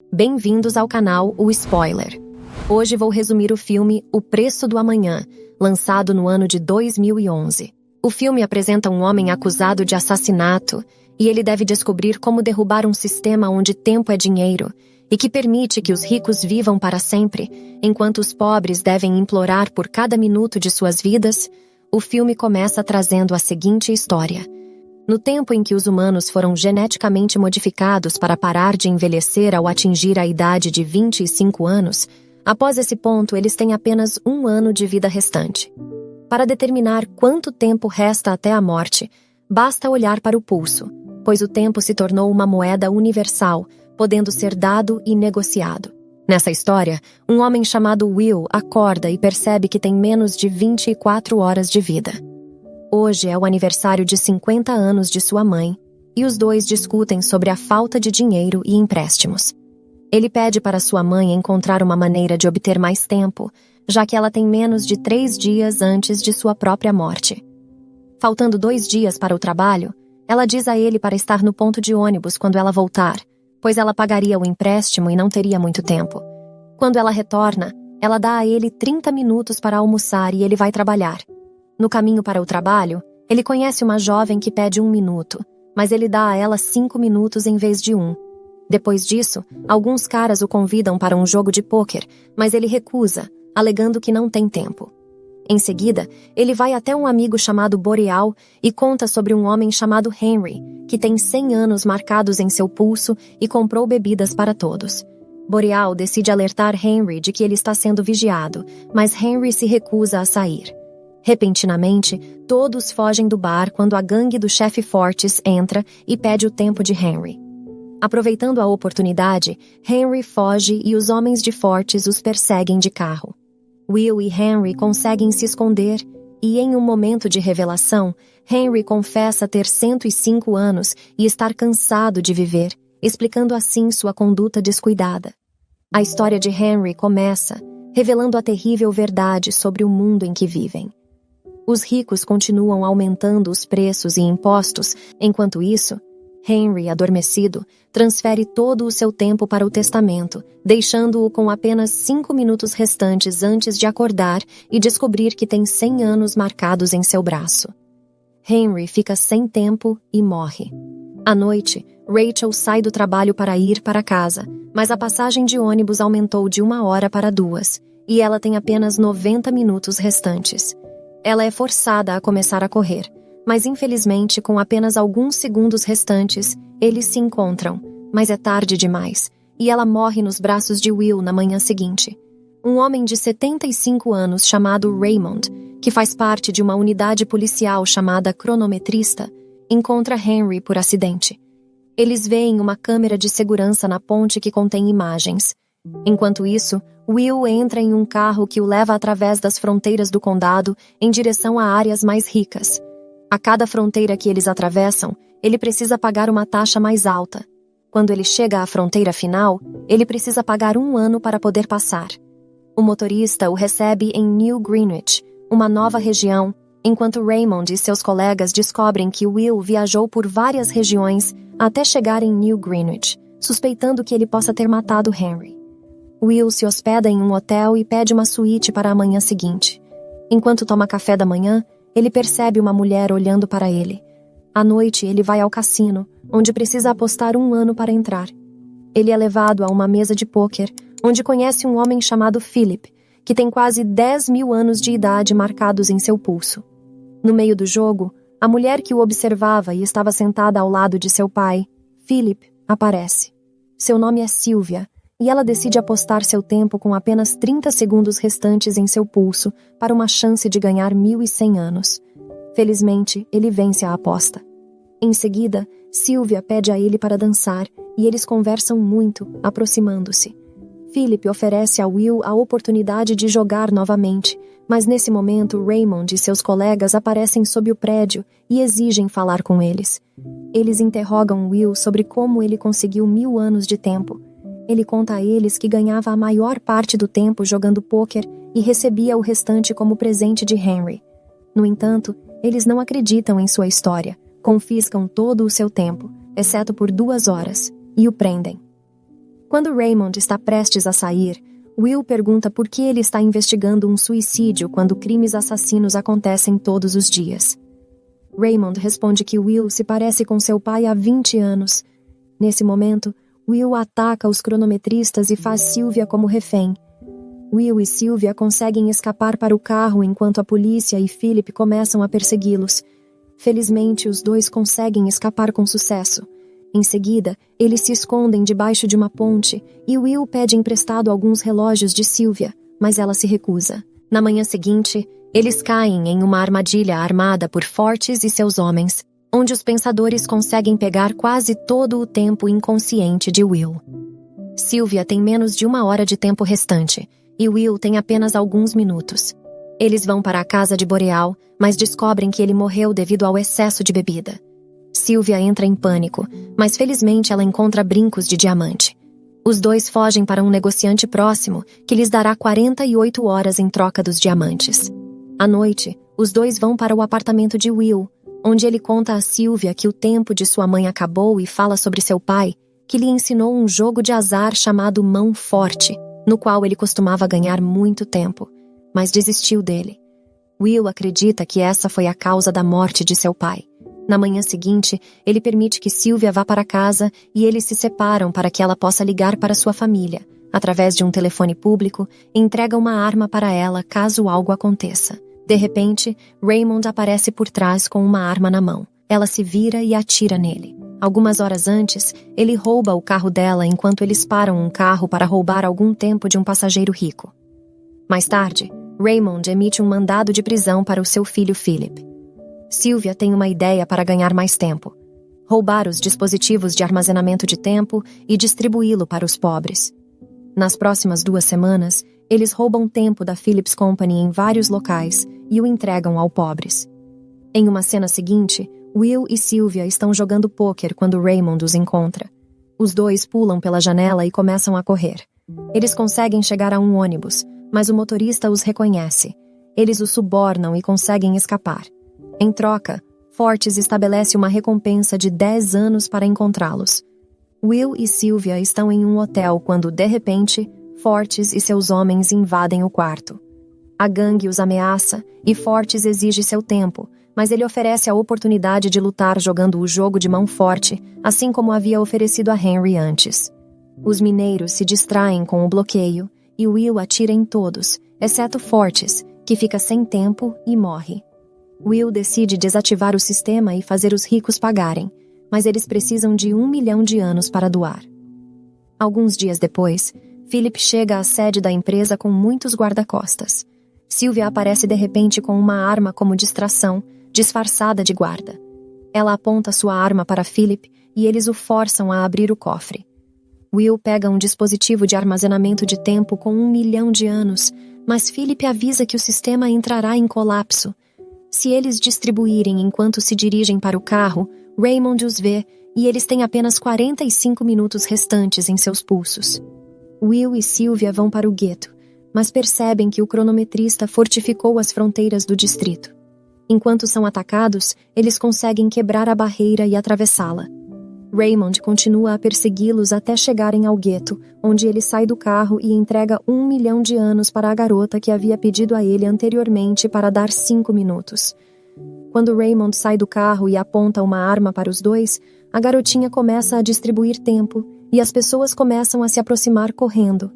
Bem-vindos ao canal O Spoiler. Hoje vou resumir o filme O Preço do Amanhã, lançado no ano de 2011. O filme apresenta um homem acusado de assassinato e ele deve descobrir como derrubar um sistema onde tempo é dinheiro e que permite que os ricos vivam para sempre, enquanto os pobres devem implorar por cada minuto de suas vidas. O filme começa trazendo a seguinte história. No tempo em que os humanos foram geneticamente modificados para parar de envelhecer ao atingir a idade de 25 anos, após esse ponto eles têm apenas 1 ano de vida restante. Para determinar quanto tempo resta até a morte, basta olhar para o pulso, pois o tempo se tornou uma moeda universal, podendo ser dado e negociado. Nessa história, um homem chamado Will acorda e percebe que tem menos de 24 horas de vida. Hoje é o aniversário de 50 anos de sua mãe, e os dois discutem sobre a falta de dinheiro e empréstimos. Ele pede para sua mãe encontrar uma maneira de obter mais tempo, já que ela tem menos de 3 dias antes de sua própria morte. Faltando 2 dias para o trabalho, ela diz a ele para estar no ponto de ônibus quando ela voltar, pois ela pagaria o empréstimo e não teria muito tempo. Quando ela retorna, ela dá a ele 30 minutos para almoçar e ele vai trabalhar. No caminho para o trabalho, ele conhece uma jovem que pede 1 minuto, mas ele dá a ela 5 minutos em vez de 1. Depois disso, alguns caras o convidam para um jogo de pôquer, mas ele recusa, alegando que não tem tempo. Em seguida, ele vai até um amigo chamado Boreal e conta sobre um homem chamado Henry, que tem 100 anos marcados em seu pulso e comprou bebidas para todos. Boreal decide alertar Henry de que ele está sendo vigiado, mas Henry se recusa a sair. Repentinamente, todos fogem do bar quando a gangue do chefe Fortes entra e pede o tempo de Henry. Aproveitando a oportunidade, Henry foge e os homens de Fortes os perseguem de carro. Will e Henry conseguem se esconder e, em um momento de revelação, Henry confessa ter 105 anos e estar cansado de viver, explicando assim sua conduta descuidada. A história de Henry começa, revelando a terrível verdade sobre o mundo em que vivem. Os ricos continuam aumentando os preços e impostos, enquanto isso, Henry, adormecido, transfere todo o seu tempo para o testamento, deixando-o com apenas 5 minutos restantes antes de acordar e descobrir que tem 100 anos marcados em seu braço. Henry fica sem tempo e morre. À noite, Rachel sai do trabalho para ir para casa, mas a passagem de ônibus aumentou de 1 hora para 2, e ela tem apenas 90 minutos restantes. Ela é forçada a começar a correr, mas infelizmente, com apenas alguns segundos restantes, eles se encontram, mas é tarde demais, e ela morre nos braços de Will na manhã seguinte. Um homem de 75 anos chamado Raymond, que faz parte de uma unidade policial chamada cronometrista, encontra Henry por acidente. Eles veem uma câmera de segurança na ponte que contém imagens. Enquanto isso, Will entra em um carro que o leva através das fronteiras do condado em direção a áreas mais ricas. A cada fronteira que eles atravessam, ele precisa pagar uma taxa mais alta. Quando ele chega à fronteira final, ele precisa pagar 1 ano para poder passar. O motorista o recebe em New Greenwich, uma nova região, enquanto Raymond e seus colegas descobrem que Will viajou por várias regiões até chegar em New Greenwich, suspeitando que ele possa ter matado Henry. Will se hospeda em um hotel e pede uma suíte para a manhã seguinte. Enquanto toma café da manhã, ele percebe uma mulher olhando para ele. À noite, ele vai ao cassino, onde precisa apostar 1 ano para entrar. Ele é levado a uma mesa de pôquer, onde conhece um homem chamado Philip, que tem quase 10.000 anos de idade marcados em seu pulso. No meio do jogo, a mulher que o observava e estava sentada ao lado de seu pai, Philip, aparece. Seu nome é Sylvia, e ela decide apostar seu tempo com apenas 30 segundos restantes em seu pulso para uma chance de ganhar 1.100 anos. Felizmente, ele vence a aposta. Em seguida, Sylvia pede a ele para dançar e eles conversam muito, aproximando-se. Philip oferece a Will a oportunidade de jogar novamente, mas nesse momento Raymond e seus colegas aparecem sob o prédio e exigem falar com eles. Eles interrogam Will sobre como ele conseguiu 1.000 anos de tempo. Ele conta a eles que ganhava a maior parte do tempo jogando pôquer e recebia o restante como presente de Henry. No entanto, eles não acreditam em sua história, confiscam todo o seu tempo, exceto por 2 horas, e o prendem. Quando Raymond está prestes a sair, Will pergunta por que ele está investigando um suicídio quando crimes assassinos acontecem todos os dias. Raymond responde que Will se parece com seu pai há 20 anos. Nesse momento, Will ataca os cronometristas e faz Sylvia como refém. Will e Sylvia conseguem escapar para o carro enquanto a polícia e Philip começam a persegui-los. Felizmente, os dois conseguem escapar com sucesso. Em seguida, eles se escondem debaixo de uma ponte e Will pede emprestado alguns relógios de Sylvia, mas ela se recusa. Na manhã seguinte, eles caem em uma armadilha armada por Fortes e seus homens, onde os pensadores conseguem pegar quase todo o tempo inconsciente de Will. Sylvia tem menos de 1 hora de tempo restante, e Will tem apenas alguns minutos. Eles vão para a casa de Boreal, mas descobrem que ele morreu devido ao excesso de bebida. Sylvia entra em pânico, mas felizmente ela encontra brincos de diamante. Os dois fogem para um negociante próximo, que lhes dará 48 horas em troca dos diamantes. À noite, os dois vão para o apartamento de Will, onde ele conta a Sylvia que o tempo de sua mãe acabou e fala sobre seu pai, que lhe ensinou um jogo de azar chamado Mão Forte, no qual ele costumava ganhar muito tempo, mas desistiu dele. Will acredita que essa foi a causa da morte de seu pai. Na manhã seguinte, ele permite que Sylvia vá para casa e eles se separam para que ela possa ligar para sua família, através de um telefone público, e entrega uma arma para ela caso algo aconteça. De repente, Raymond aparece por trás com uma arma na mão. Ela se vira e atira nele. Algumas horas antes, ele rouba o carro dela enquanto eles param um carro para roubar algum tempo de um passageiro rico. Mais tarde, Raymond emite um mandado de prisão para o seu filho Philip. Sylvia tem uma ideia para ganhar mais tempo: roubar os dispositivos de armazenamento de tempo e distribuí-lo para os pobres. Nas próximas 2 semanas, eles roubam tempo da Phillips Company em vários locais e o entregam aos pobres. Em uma cena seguinte, Will e Sylvia estão jogando pôquer quando Raymond os encontra. Os dois pulam pela janela e começam a correr. Eles conseguem chegar a um ônibus, mas o motorista os reconhece. Eles o subornam e conseguem escapar. Em troca, Fortes estabelece uma recompensa de 10 anos para encontrá-los. Will e Sylvia estão em um hotel quando, de repente, Fortes e seus homens invadem o quarto. A gangue os ameaça e Fortes exige seu tempo, mas ele oferece a oportunidade de lutar jogando o jogo de mão forte, assim como havia oferecido a Henry antes. Os mineiros se distraem com o bloqueio e Will atira em todos, exceto Fortes, que fica sem tempo e morre. Will decide desativar o sistema e fazer os ricos pagarem, mas eles precisam de 1 milhão de anos para doar. Alguns dias depois, Philip chega à sede da empresa com muitos guarda-costas. Sylvia aparece de repente com uma arma como distração, disfarçada de guarda. Ela aponta sua arma para Philip e eles o forçam a abrir o cofre. Will pega um dispositivo de armazenamento de tempo com 1 milhão de anos, mas Philip avisa que o sistema entrará em colapso. Se eles distribuírem enquanto se dirigem para o carro, Raymond os vê e eles têm apenas 45 minutos restantes em seus pulsos. Will e Sylvia vão para o gueto, mas percebem que o cronometrista fortificou as fronteiras do distrito. Enquanto são atacados, eles conseguem quebrar a barreira e atravessá-la. Raymond continua a persegui-los até chegarem ao gueto, onde ele sai do carro e entrega 1 milhão de anos para a garota que havia pedido a ele anteriormente para dar 5 minutos. Quando Raymond sai do carro e aponta uma arma para os dois, a garotinha começa a distribuir tempo e as pessoas começam a se aproximar correndo.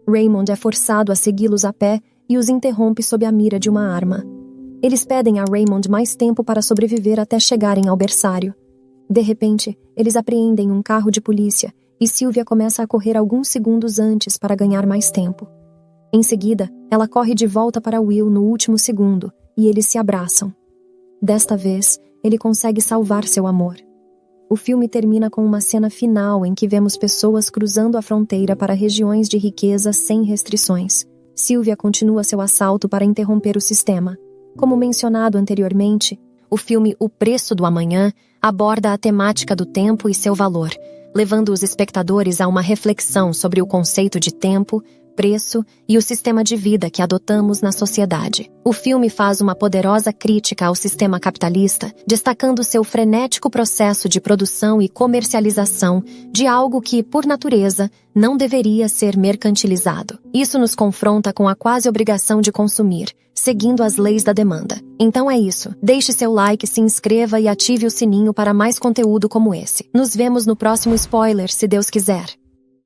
Raymond é forçado a segui-los a pé e os interrompe sob a mira de uma arma. Eles pedem a Raymond mais tempo para sobreviver até chegarem ao berçário. De repente, eles apreendem um carro de polícia e Sylvia começa a correr alguns segundos antes para ganhar mais tempo. Em seguida, ela corre de volta para Will no último segundo e eles se abraçam. Desta vez, ele consegue salvar seu amor. O filme termina com uma cena final em que vemos pessoas cruzando a fronteira para regiões de riqueza sem restrições. Sylvia continua seu assalto para interromper o sistema. Como mencionado anteriormente, o filme O Preço do Amanhã aborda a temática do tempo e seu valor, levando os espectadores a uma reflexão sobre o conceito de tempo, preço e o sistema de vida que adotamos na sociedade. O filme faz uma poderosa crítica ao sistema capitalista, destacando seu frenético processo de produção e comercialização de algo que, por natureza, não deveria ser mercantilizado. Isso nos confronta com a quase obrigação de consumir, seguindo as leis da demanda. Então é isso. Deixe seu like, se inscreva e ative o sininho para mais conteúdo como esse. Nos vemos no próximo spoiler, se Deus quiser.